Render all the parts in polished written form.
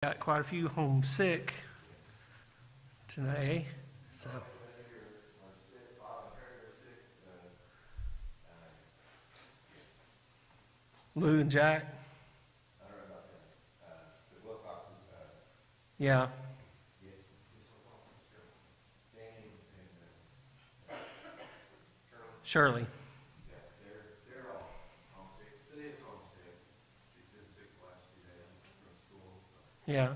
Got quite a few homesick today, so. Lou and Jack. Yeah. Shirley. Yeah.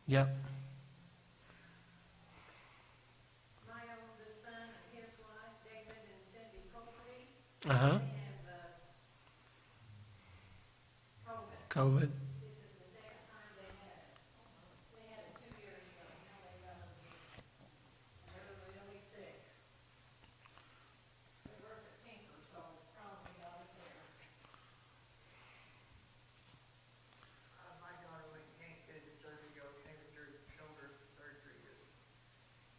Yep. My oldest son and his wife, David and Cindy Copley, Uh-huh. they have COVID. COVID. This is the second time they had it. They had it 2 years ago. Now they got it again. They're really sick. They work at Tinker, so probably got it there. My daughter went can't get the surgery, came through shoulder surgery.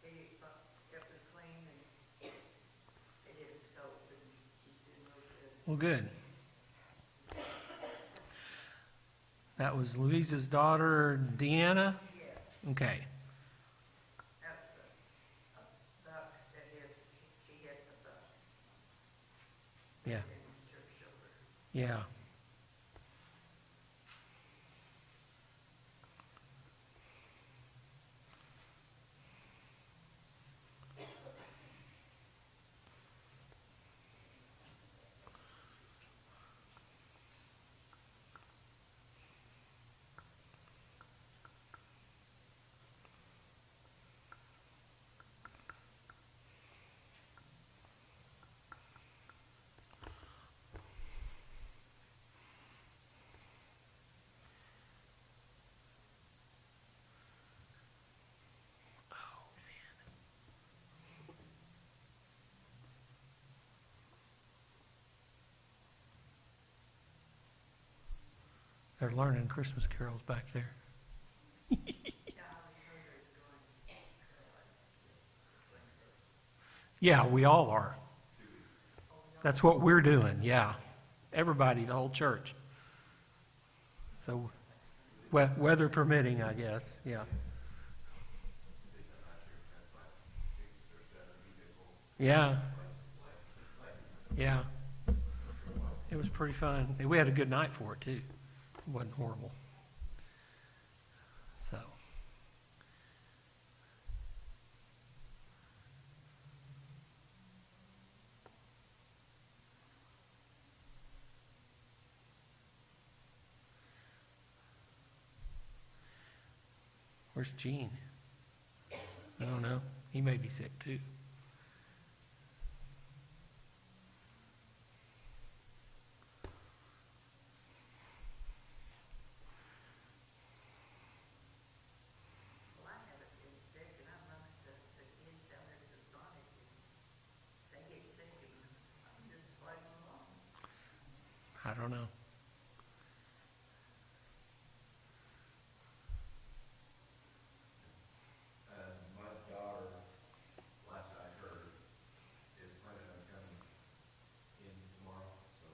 He kept it clean and they did a scope and she's doing real good. Well, good. That was Louise's daughter, Deanna? Yeah, Okay. that's the buck that is, she hit the buck. Yeah. In her shoulder. Yeah. They're learning Christmas carols back there. Yeah, I was wondering going. Yeah, we all are. That's what we're doing, yeah. Everybody, the whole church. So, weather permitting, I guess, yeah. Yeah. Yeah. It was pretty fun. We had a good night for it, too. It wasn't horrible. So. Where's Gene? I don't know. He may be sick, too. Well, I haven't been sick and I'm amongst the kids down there at the Sonic and they get sick and I'm just playing along. I don't know. My daughter, last I heard, is planning on coming in tomorrow, so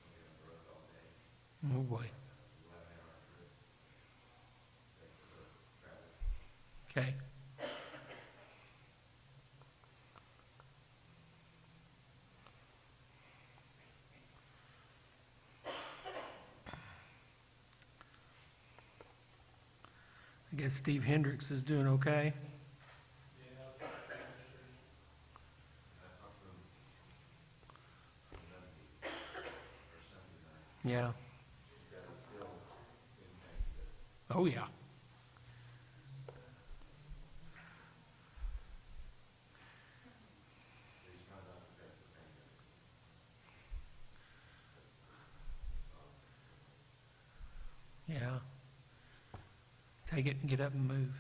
she'll be on the road all day. Oh, boy. 11-hour trip. Thanks for travel. Okay. I guess Steve Hendricks is doing okay. I talked to him Monday or Sunday night. Yeah. She said it's still in pain, Oh, yeah. but he's trying not to take the pain medicine. Yeah. Take it and get up and move.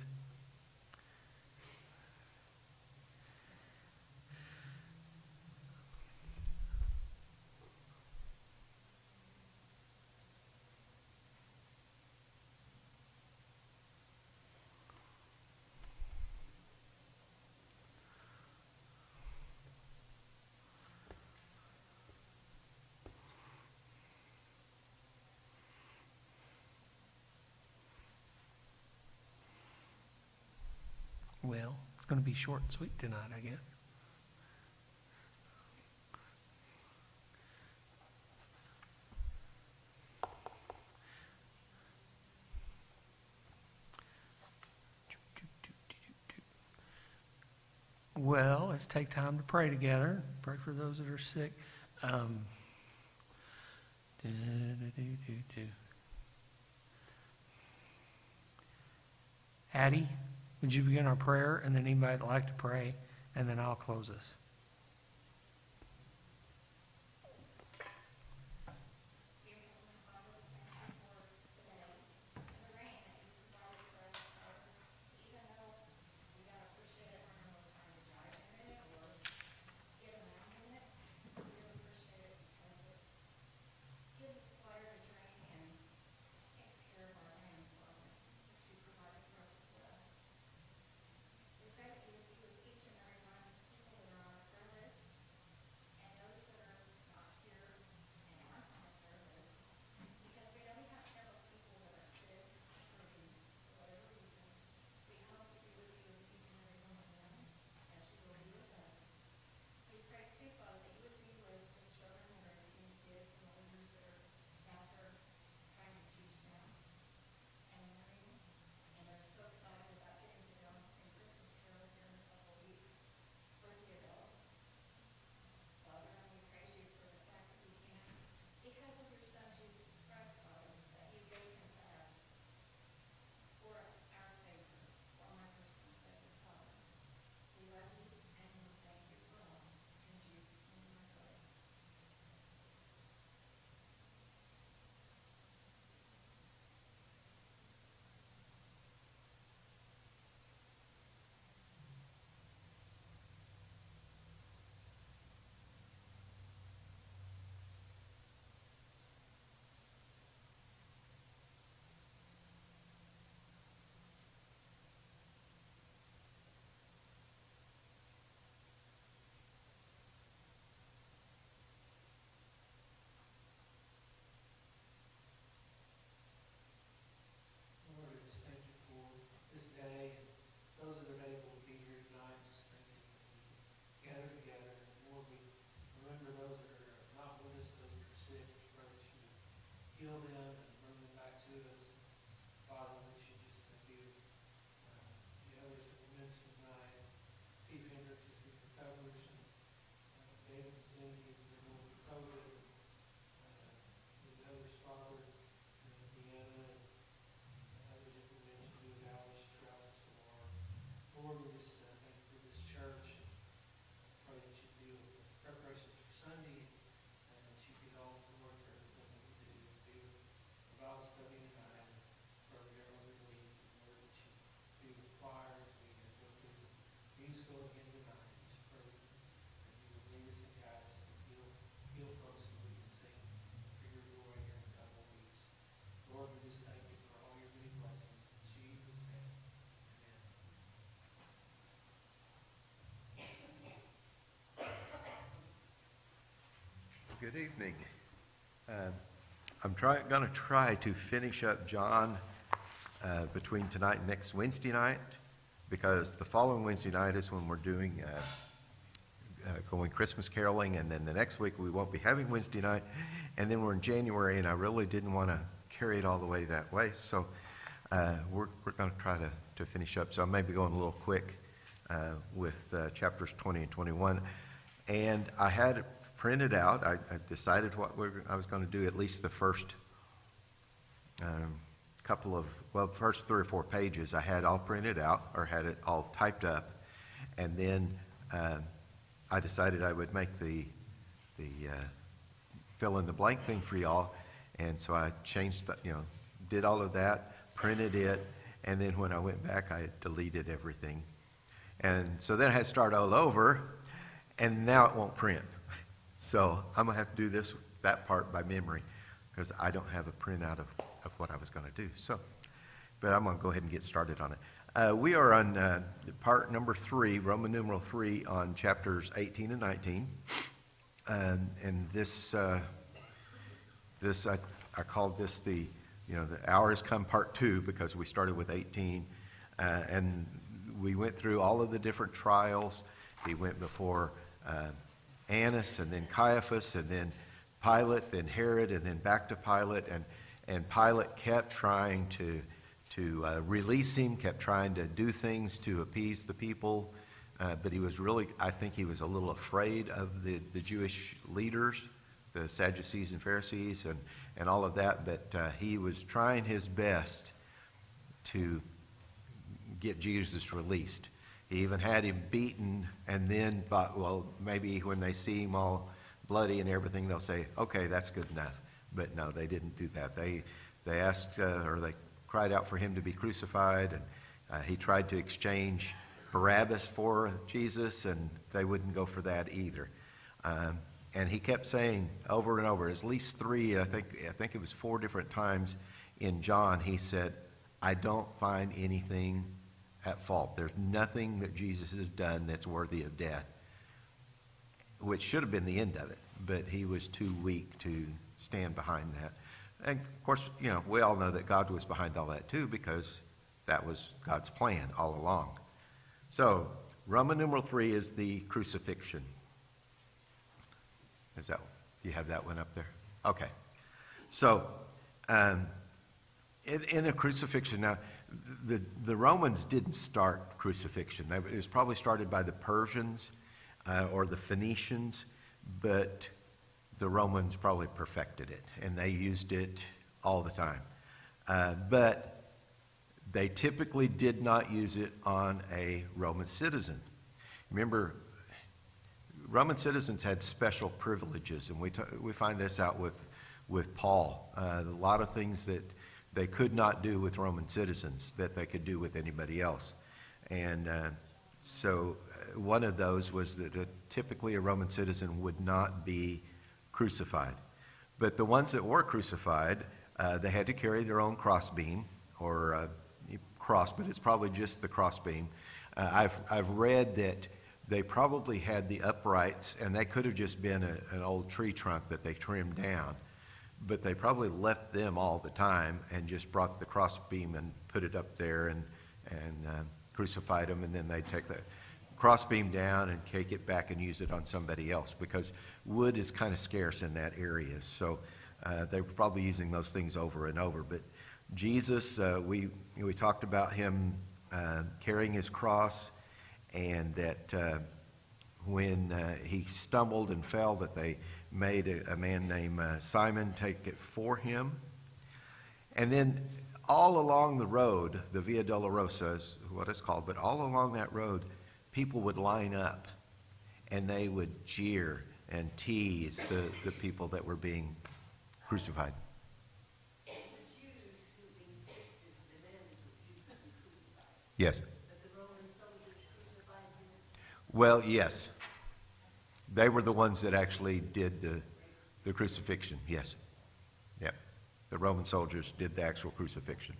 Well, it's going to be short and sweet tonight, I guess. Well, let's take time to pray together. Pray for those that are sick. Addie, would you begin our prayer, and then anybody that'd like to pray, and then I'll close us. Dear Heavenly Father, thank you for today and the rain that you provided for us, Father. Even though we gotta push it when we're trying to drive in it or get around in it, we really appreciate it because it gives us water to drink and takes care of our land, Father, that you provided for us as well. We pray that you would be with each and every one of the people that are on our prayer list and those that are not here and aren't on our prayer list. Because we know we have several people that are sick, hurting, for whatever reason. We hope that you would be with each and every one of them as you will be with us. We pray too, Father, that you would be with the children that are seeing kids and the leaders that are out there trying to teach them and learning. And they're so excited about getting to go and sing Christmas carols here in a couple of weeks for the adults. Father, and we praise you for the fact that we can, because of your Son, Jesus Christ, Father, that you gave him to us for our Savior, for my personal Savior, Father. We love you and we thank you for all. In Jesus' name I pray. Lord, I just thank you for this day. Those that are able to be here tonight, just thank you that we gather together. And Lord, we remember those that are not with us, those that are sick. Pray that you would heal them and bring them back to us. Father, that you just be with the others that we mentioned tonight. Steve Hendricks as he recovers, and David and Cindy as they're going through COVID. The others, Father, Deanna, and others that we mentioned who have Alice travels tomorrow. Lord, we just thank you for this church. Pray that you deal with the preparations for Sunday, and that you get all the glory for everything that we do. Do the Bible study tonight, and Brother Daryl's in leads, and Lord, that you be with the choir as we go through the musical again tonight. Just pray that you will lead us and guide us, and heal folks so we can sing for your glory here in a couple of weeks. Lord, we just thank you for all your many blessings. In Jesus' name, amen. Good evening. I'm going to try to finish up John between tonight and next Wednesday night, because the following Wednesday night is when we're doing going Christmas caroling, and then the next week we won't be having Wednesday night, and then we're in January, and I really didn't want to carry it all the way that way, so we're going to try to finish up. So I may be going a little quick with chapters 20 and 21, and I had it printed out. I decided what I was going to do, at least the first first 3 or 4 pages I had all printed out, or had it all typed up, and then I decided I would make the fill in the blank thing for y'all, and so I changed, did all of that, printed it, and then when I went back, I deleted everything, and so then I had to start all over, and now it won't print. So I'm going to have to do that part by memory, because I don't have a printout of what I was going to do. So, but I'm going to go ahead and get started on it. We are on part number 3, Roman numeral 3, on chapters 18 and 19. And this I called this the hour has come part 2, because we started with 18. And we went through all of the different trials. He went before Annas, and then Caiaphas, and then Pilate, then Herod, and then back to Pilate. And Pilate kept trying to release him, kept trying to do things to appease the people. But he was really, I think he was a little afraid of the Jewish leaders, the Sadducees and Pharisees, and all of that. But he was trying his best to get Jesus released. He even had him beaten, and then thought, well, maybe when they see him all bloody and everything, they'll say, okay, that's good enough. But no, they didn't do that. They asked, or they cried out for him to be crucified, and he tried to exchange Barabbas for Jesus, and they wouldn't go for that either. And he kept saying over and over, at least three, I think it was 4 different times in John, he said, I don't find anything at fault. There's nothing that Jesus has done that's worthy of death, which should have been the end of it, but he was too weak to stand behind that. And of course, we all know that God was behind all that too, because that was God's plan all along. So, Roman numeral 3 is the crucifixion. You have that one up there? Okay. So, in a crucifixion, now, the Romans didn't start crucifixion. It was probably started by the Persians or the Phoenicians, but the Romans probably perfected it, and they used it all the time. But they typically did not use it on a Roman citizen. Remember, Roman citizens had special privileges, and we find this out with Paul. A lot of things that they could not do with Roman citizens that they could do with anybody else. And so one of those was that typically a Roman citizen would not be crucified. But the ones that were crucified, they had to carry their own crossbeam, or cross, but it's probably just the crossbeam. I've read that they probably had the uprights, and they could have just been an old tree trunk that they trimmed down, but they probably left them all the time and just brought the crossbeam and put it up there and crucified them, and then they'd take the crossbeam down and take it back and use it on somebody else, because wood is kind of scarce in that area. So they were probably using those things over and over. But Jesus, we talked about him carrying his cross, and that when he stumbled and fell, that they made a man named Simon take it for him. And then all along the road, the Via Dolorosa is what it's called, but all along that road, people would line up, and they would jeer and tease the people that were being crucified. The Jews who insisted, demanded that Jesus be crucified. Yes. But the Roman soldiers crucified him. Well, yes. They were the ones that actually did the crucifixion, yes. Yep. The Roman soldiers did the actual crucifixion.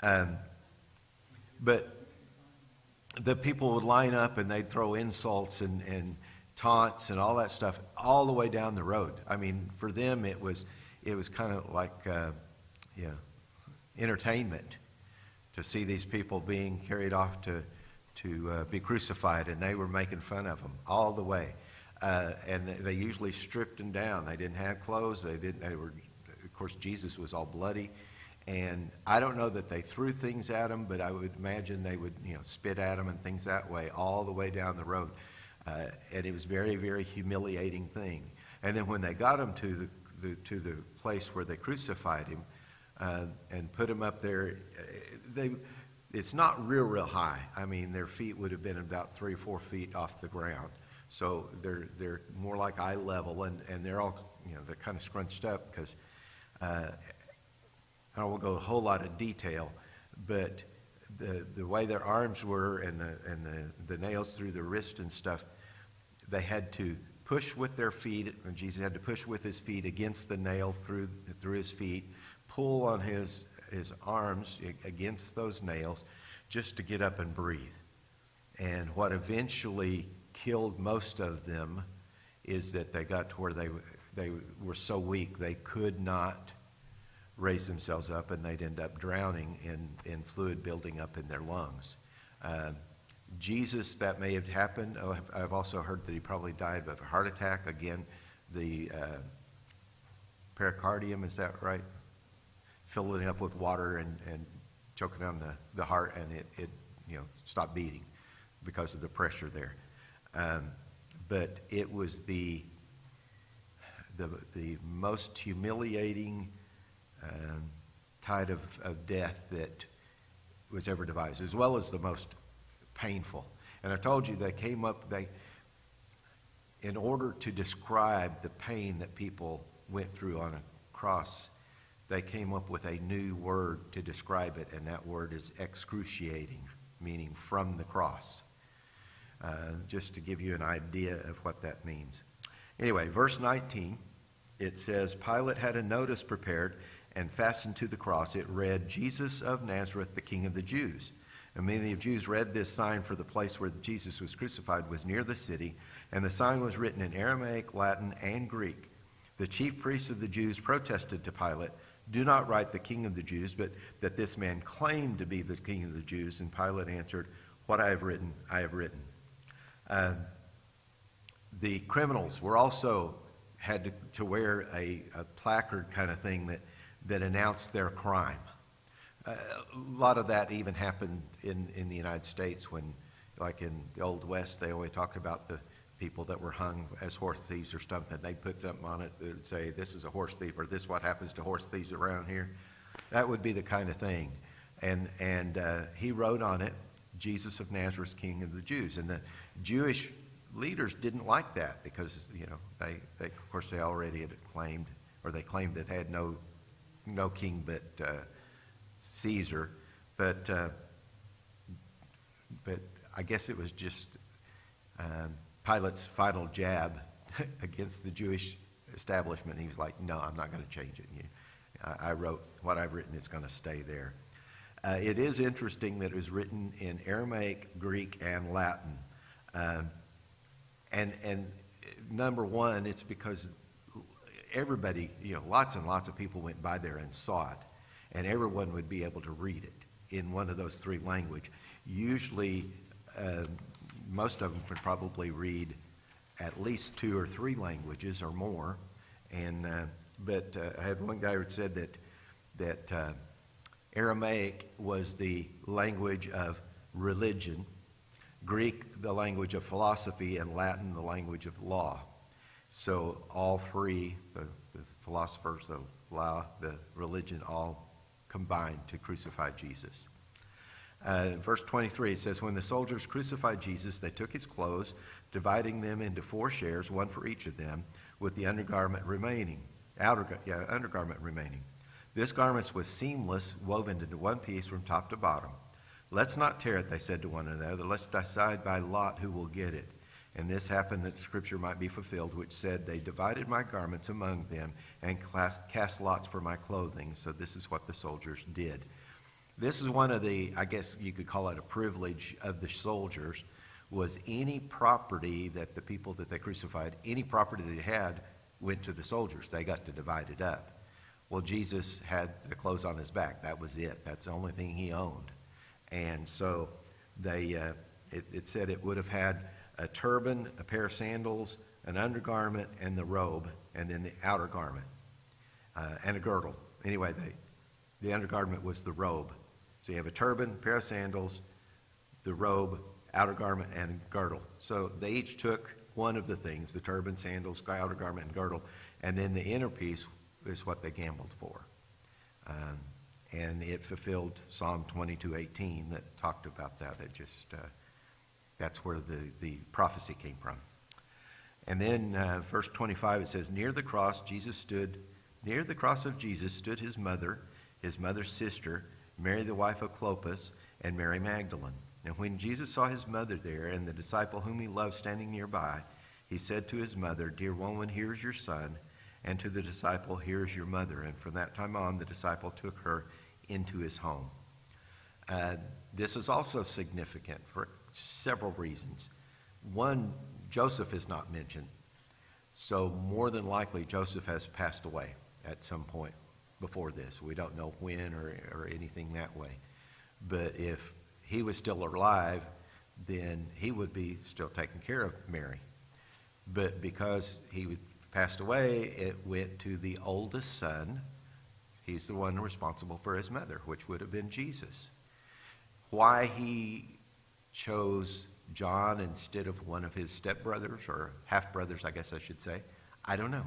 But the people would line up, and they'd throw insults and taunts and all that stuff all the way down the road. I mean, for them, it was kind of like entertainment to see these people being carried off to be crucified, and they were making fun of them all the way. And they usually stripped them down. They didn't have clothes. They were, of course, Jesus was all bloody. And I don't know that they threw things at him, but I would imagine they would, spit at him and things that way all the way down the road. And it was very, very humiliating thing. And then when they got him to the place where they crucified him and put him up there, it's not real high. I mean, their feet would have been about 3 or 4 feet off the ground. So they're more like eye level, and they're all, they're kind of scrunched up, because I won't go a whole lot of detail, but the way their arms were and the nails through the wrist and stuff, they had to push with their feet, and Jesus had to push with his feet against the nail through his feet, pull on his arms against those nails just to get up and breathe. And what eventually killed most of them is that they got to where they were so weak they could not raise themselves up, and they'd end up drowning in fluid building up in their lungs. Jesus, that may have happened. Oh, I've also heard that he probably died of a heart attack. Again, the pericardium, is that right? Filling it up with water and choking down the heart, and it stopped beating because of the pressure there. But it was the most humiliating tide of death that was ever devised, as well as the most painful. And I told you in order to describe the pain that people went through on a cross, they came up with a new word to describe it, and that word is excruciating, meaning from the cross. Just to give you an idea of what that means. Anyway, verse 19, it says, Pilate had a notice prepared and fastened to the cross. It read, Jesus of Nazareth, the King of the Jews. And many of the Jews read this sign, for the place where Jesus was crucified was near the city, and the sign was written in Aramaic, Latin, and Greek. The chief priests of the Jews protested to Pilate, do not write the King of the Jews, but that this man claimed to be the King of the Jews. And Pilate answered, what I have written, I have written. The criminals were also had to wear a placard kind of thing that announced their crime. A lot of that even happened in the United States when, like in the Old West, they always talked about the people that were hung as horse thieves or something. They put something on it that would say, this is a horse thief, or this is what happens to horse thieves around here. That would be the kind of thing. And he wrote on it, Jesus of Nazareth, King of the Jews. And the Jewish leaders didn't like that because, they of course, they already had claimed, or they claimed that they had no king but Caesar. But I guess it was just Pilate's final jab against the Jewish establishment. He was like, no, I'm not going to change it. I wrote what I've written, it's going to stay there. It is interesting that it was written in Aramaic, Greek, and Latin. And number one, it's because everybody, lots and lots of people went by there and saw it, and everyone would be able to read it in one of those three languages. Usually, most of them could probably read at least 2 or 3 languages or more. But I had one guy who said that Aramaic was the language of religion, Greek the language of philosophy, and Latin the language of law. So all three, the philosophers, the law, the religion, all combined to crucify Jesus. Verse 23, it says, when the soldiers crucified Jesus, they took his clothes, dividing them into 4 shares, one for each of them, with the undergarment remaining. Undergarment remaining. This garment was seamless, woven into one piece from top to bottom. Let's not tear it, they said to one another. Let's decide by lot who will get it. And this happened that the scripture might be fulfilled, which said, they divided my garments among them and cast lots for my clothing. So this is what the soldiers did. This is one of the, I guess you could call it a privilege of the soldiers, was any property that the people that they crucified, any property they had went to the soldiers. They got to divide it up. Well, Jesus had the clothes on his back. That was it. That's the only thing he owned. And so it said it would have had a turban, a pair of sandals, an undergarment, and the robe, and then the outer garment, and a girdle. Anyway, the undergarment was the robe. So you have a turban, a pair of sandals, the robe, outer garment, and girdle. So they each took one of the things, the turban, sandals, outer garment, and girdle, and then the inner piece is what they gambled for. And it fulfilled Psalm 22:18 that talked about that. It just, that's where the prophecy came from. And then verse 25, it says, near the cross of Jesus stood his mother's sister, Mary the wife of Clopas, and Mary Magdalene. And when Jesus saw his mother there and the disciple whom he loved standing nearby, he said to his mother, dear woman, here is your son, and to the disciple, here is your mother. And from that time on, the disciple took her into his home. This is also significant for several reasons. One, Joseph is not mentioned. So more than likely, Joseph has passed away at some point before this. We don't know when or anything that way. But if he was still alive, then he would be still taking care of Mary. But because he passed away, it went to the oldest son. He's the one responsible for his mother, which would have been Jesus. Why he chose John instead of one of his stepbrothers, or half-brothers, I guess I should say, I don't know.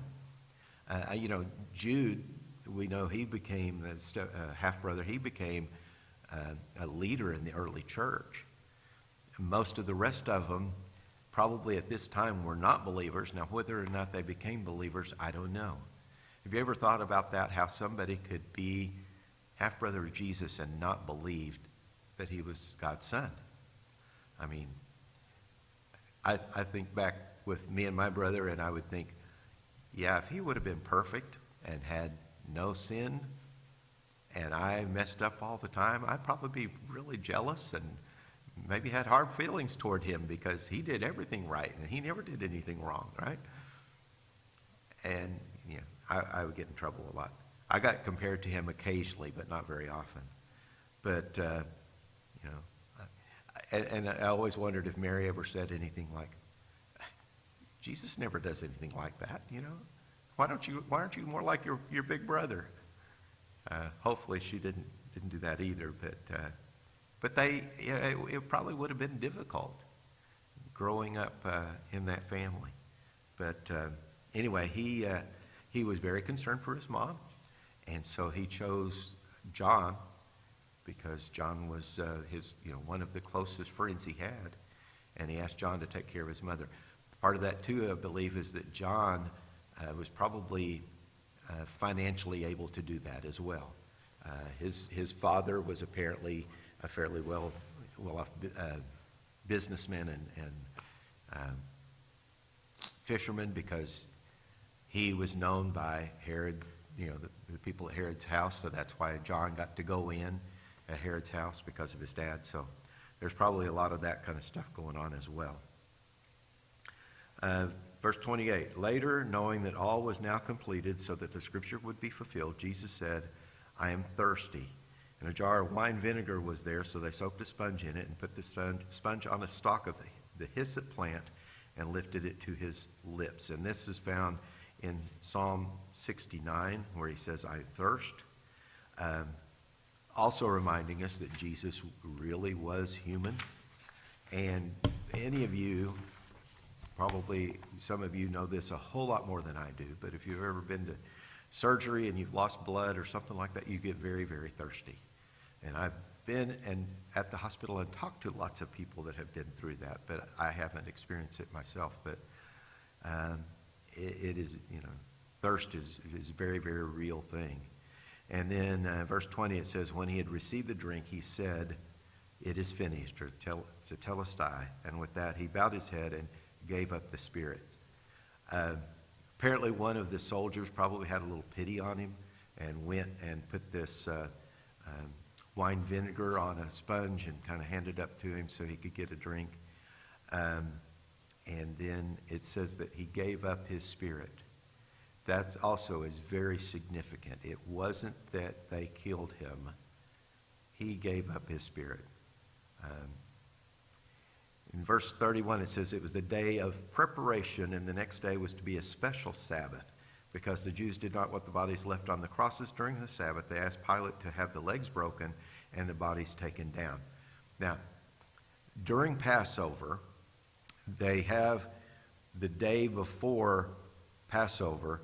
Jude, we know he became the half-brother. He became a leader in the early church. Most of the rest of them probably at this time were not believers. Now, whether or not they became believers, I don't know. Have you ever thought about that, how somebody could be half-brother of Jesus and not believe that he was God's son? I mean, I think back with me and my brother, and I would think, yeah, if he would have been perfect and had no sin, and I messed up all the time, I'd probably be really jealous and maybe had hard feelings toward him because he did everything right and he never did anything wrong, right? And I would get in trouble a lot. I got compared to him occasionally, but not very often. But and I always wondered if Mary ever said anything like, Jesus never does anything like that, Why aren't you more like your big brother? Hopefully she didn't do that either, but it probably would have been difficult growing up in that family. But anyway, he was very concerned for his mom, and so he chose John because John was his one of the closest friends he had, and he asked John to take care of his mother. Part of that too, I believe, is that John was probably financially able to do that as well. His father was apparently a fairly well-off businessman and fisherman, because he was known by Herod, the people at Herod's house. So that's why John got to go in at Herod's house, because of his dad. So there's probably a lot of that kind of stuff going on as well. Verse 28, later, knowing that all was now completed so that the scripture would be fulfilled, Jesus said, I am thirsty. And a jar of wine vinegar was there, so they soaked a sponge in it and put the sponge on a stalk of the hyssop plant and lifted it to his lips. And this is found in Psalm 69, where he says, I thirst. Also reminding us that Jesus really was human. And any of you, probably some of you know this a whole lot more than I do, but if you've ever been to surgery and you've lost blood or something like that, you get very, very thirsty. And I've been at the hospital and talked to lots of people that have been through that, but I haven't experienced it myself. But it is, thirst is a very, very real thing. And then verse 20, it says, when he had received the drink, he said, it is finished, or tetelestai. And with that, he bowed his head and gave up the spirit. Apparently one of the soldiers probably had a little pity on him and went and put this wine vinegar on a sponge and kind of handed it up to him so he could get a drink. And then it says that he gave up his spirit. That also is very significant. It wasn't that they killed him. He gave up his spirit. In verse 31, it says it was the day of preparation, and the next day was to be a special Sabbath, because the Jews did not want the bodies left on the crosses during the Sabbath. They asked Pilate to have the legs broken and the bodies taken down. Now, during Passover, they have the day before Passover.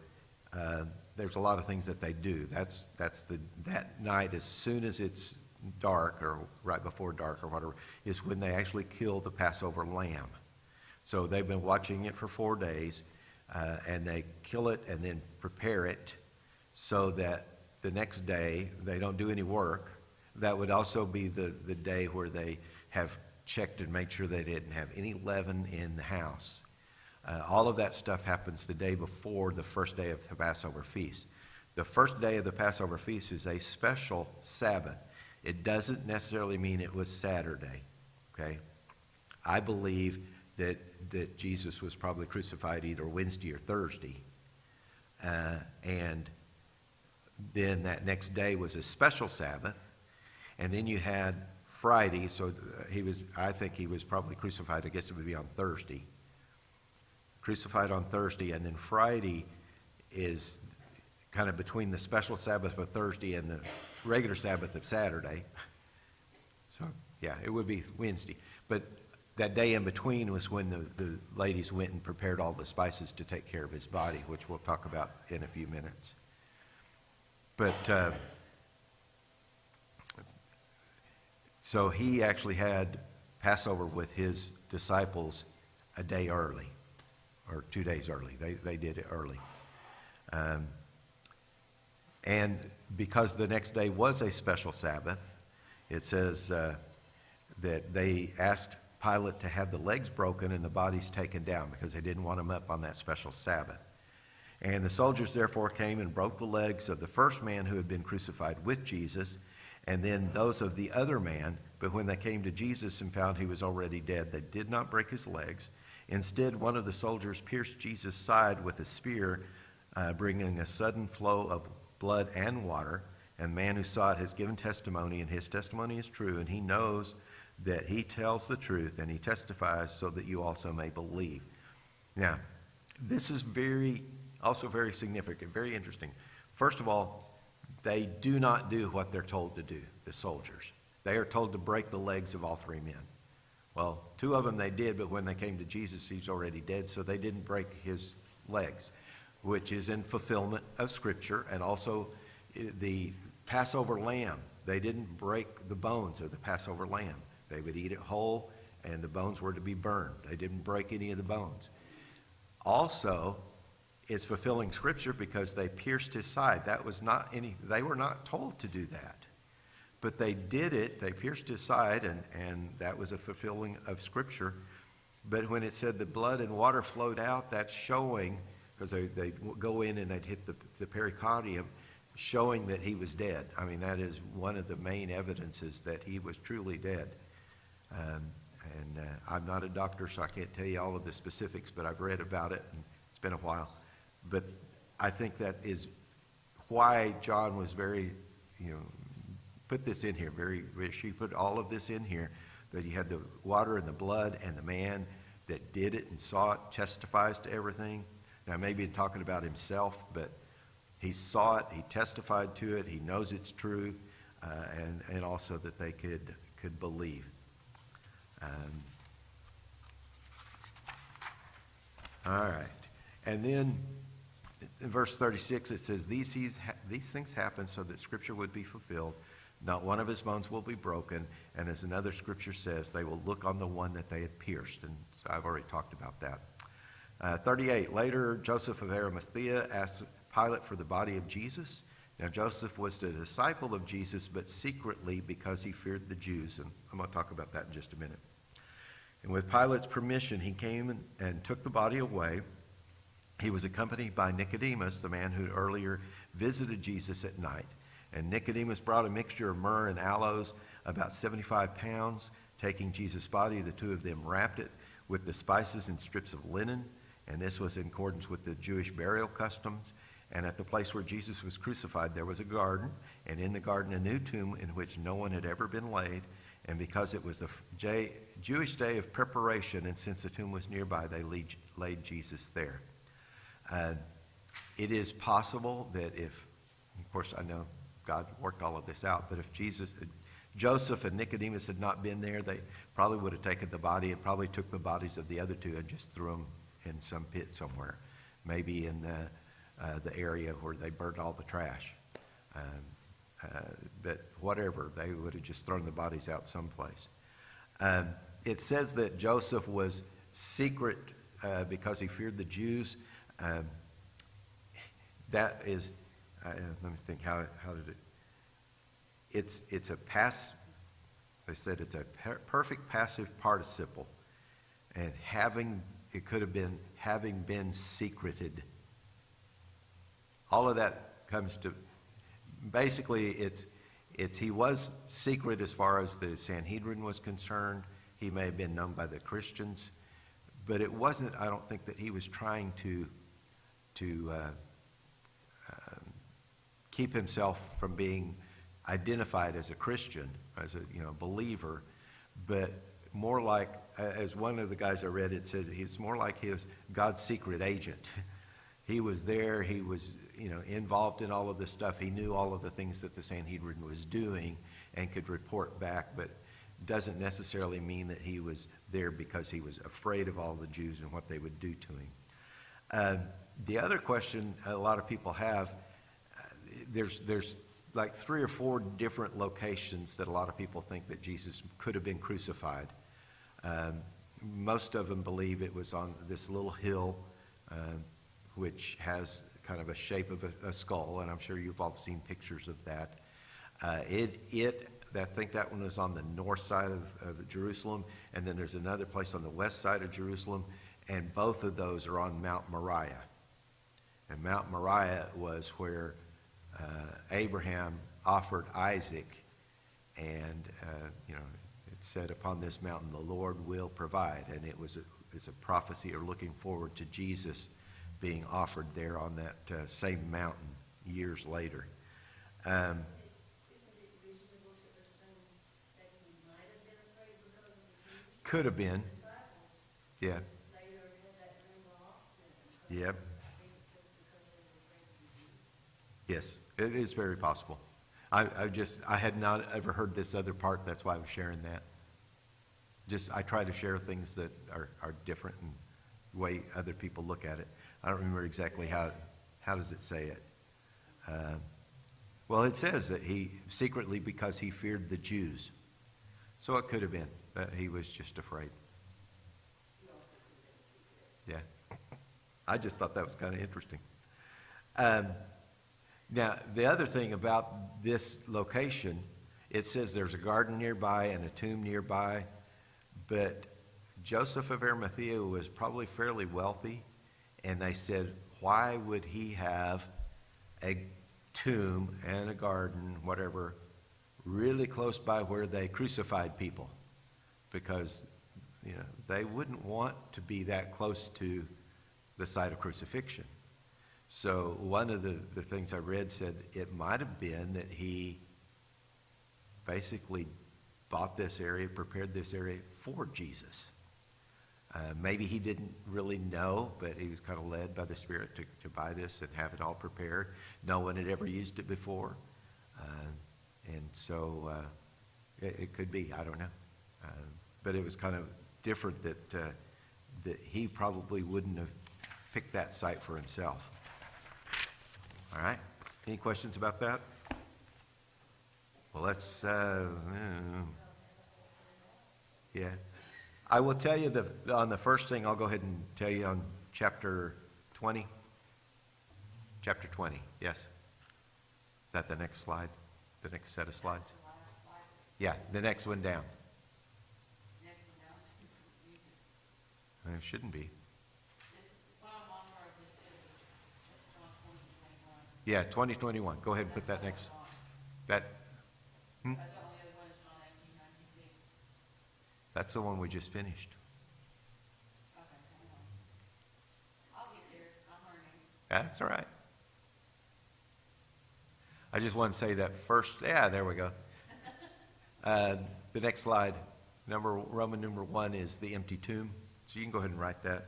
There's a lot of things that they do. That night, as soon as it's dark, or right before dark or whatever, is when they actually kill the Passover lamb. So they've been watching it for 4 days, and they kill it and then prepare it so that the next day they don't do any work. That would also be the day where they have checked and made sure they didn't have any leaven in the house. All of that stuff happens the day before the first day of the Passover feast. The first day of the Passover feast is a special Sabbath. It doesn't necessarily mean it was Saturday, okay? I believe that Jesus was probably crucified either Wednesday or Thursday. And then that next day was a special Sabbath. And then you had Friday, so I think he was probably crucified, I guess it would be on Thursday. Crucified on Thursday, and then Friday is kind of between the special Sabbath of Thursday and the regular Sabbath of Saturday. So, yeah, it would be Wednesday. But that day in between was when the ladies went and prepared all the spices to take care of his body, which we'll talk about in a few minutes. But, so he actually had Passover with his disciples a day early, or 2 days early. They did it early. And because the next day was a special Sabbath, it says that they asked Pilate to have the legs broken and the bodies taken down because they didn't want them up on that special Sabbath. And the soldiers therefore came and broke the legs of the first man who had been crucified with Jesus, and then those of the other man. But when they came to Jesus and found he was already dead, they did not break his legs. Instead, one of the soldiers pierced Jesus' side with a spear, bringing a sudden flow of blood and water. And the man who saw it has given testimony, and his testimony is true, and he knows that he tells the truth, and he testifies so that you also may believe. Now, this is also very significant, very interesting. First of all, they do not do what they're told to do, the soldiers. They are told to break the legs of all three men. Well, two of them they did, but when they came to Jesus, he's already dead, so they didn't break his legs, which is in fulfillment of Scripture. And also the Passover lamb, they didn't break the bones of the Passover lamb. They would eat it whole, and the bones were to be burned. They didn't break any of the bones. Also, it's fulfilling Scripture because they pierced his side. They were not told to do that. But they did it. They pierced his side, and that was a fulfilling of Scripture. But when it said the blood and water flowed out, that's showing, because they go in and they'd hit the pericardium, showing that he was dead. I mean, that is one of the main evidences that he was truly dead. I'm not a doctor, so I can't tell you all of the specifics, but I've read about it, and it's been a while. But I think that is why John was very, put this in here, she put all of this in here, that you had the water and the blood, and the man that did it and saw it testifies to everything. Now, maybe talking about himself, but he saw it, he testified to it, he knows it's true, and also that they could believe. All right. And then in verse 36, it says, these things happened so that Scripture would be fulfilled. Not one of his bones will be broken. And as another Scripture says, they will look on the one that they had pierced. And so I've already talked about that. 38, later Joseph of Arimathea asked Pilate for the body of Jesus. Now Joseph was the disciple of Jesus, but secretly because he feared the Jews. And I'm going to talk about that in just a minute. And with Pilate's permission, he came and took the body away. He was accompanied by Nicodemus, the man who earlier visited Jesus at night. And Nicodemus brought a mixture of myrrh and aloes, about 75 pounds. Taking Jesus' body, the two of them wrapped it with the spices and strips of linen. And this was in accordance with the Jewish burial customs. And at the place where Jesus was crucified, there was a garden. And in the garden, a new tomb in which no one had ever been laid. And because it was the Jewish day of preparation, and since the tomb was nearby, they laid Jesus there. It is possible that if, of course, I know God worked all of this out, but if Joseph and Nicodemus had not been there, they probably would have taken the body and probably took the bodies of the other two and just threw them in some pit somewhere, maybe in the area where they burned all the trash. But whatever, they would have just thrown the bodies out someplace. It says that Joseph was secret because he feared the Jews. That is, let me think, how did it? It's a they said it's a perfect passive participle, and it could have been having been secreted. All of that comes to, basically, it's he was secret as far as the Sanhedrin was concerned. He may have been known by the Christians, but it wasn't, I don't think, that he was trying to keep himself from being identified as a Christian, as a believer, but more like, as one of the guys I read, it says he's more like he was God's secret agent. He was there. He was involved in all of this stuff. He knew all of the things that the Sanhedrin was doing and could report back, but doesn't necessarily mean that he was there because he was afraid of all the Jews and what they would do to him. The other question a lot of people have, there's like 3 or 4 different locations that a lot of people think that Jesus could have been crucified. Most of them believe it was on this little hill, which has kind of a shape of a skull, and I'm sure you've all seen pictures of that. I think that one was on the north side of Jerusalem, and then there's another place on the west side of Jerusalem, and both of those are on Mount Moriah. And Mount Moriah was where Abraham offered Isaac, and it said, upon this mountain the Lord will provide, and it's a prophecy or looking forward to Jesus being offered there on that same mountain years later. Isn't it reasonable to assume that he might have been afraid because of the Jews? Could have been, Disciples yeah, later had that dream often. yep, I think it says because they were afraid of the Jews. yes, it is very possible. I had not ever heard this other part, that's why I was sharing that. I try to share things that are different and the way other people look at it. I don't remember exactly how does it say it. Well, it says that he secretly, because he feared the Jews. So it could have been that he was just afraid. Yeah. I just thought that was kind of interesting. Now, the other thing about this location, it says there's a garden nearby and a tomb nearby, but Joseph of Arimathea was probably fairly wealthy, and they said, why would he have a tomb and a garden, whatever, really close by where they crucified people? Because, they wouldn't want to be that close to the site of crucifixion. So one of the things I read said it might have been that he basically bought this area, prepared this area for Jesus. Maybe he didn't really know, but he was kind of led by the Spirit to buy this and have it all prepared. No one had ever used it before. And so it could be, I don't know. But it was kind of different that he probably wouldn't have picked that site for himself. All right. Any questions about that? Well, let's, yeah. I will tell you on the first thing, I'll go ahead and tell you on chapter 20. Chapter 20, yes. Is that the next slide? The next set of slides? Yeah, the next one down. It shouldn't be. Yeah, 2021. Go ahead and put that next. That. That's the one we just finished. I'll get there. I'm learning. That's all right. I just want to say that first. Yeah, there we go. The next slide, Roman numeral 1 is the empty tomb. So you can go ahead and write that.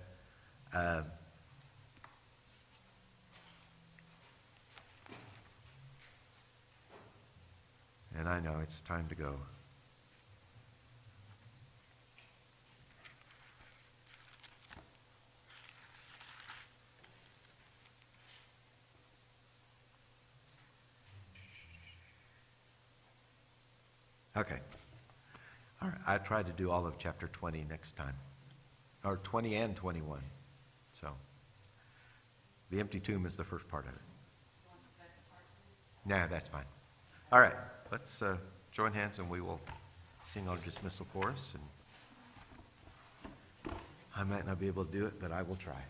And I know it's time to go. Okay. All right. I tried to do all of chapter 20 next time, or 20 and 21. So the empty tomb is the first part of it. Nah, that's fine. All right. Let's join hands and we will sing our dismissal chorus. And I might not be able to do it, but I will try.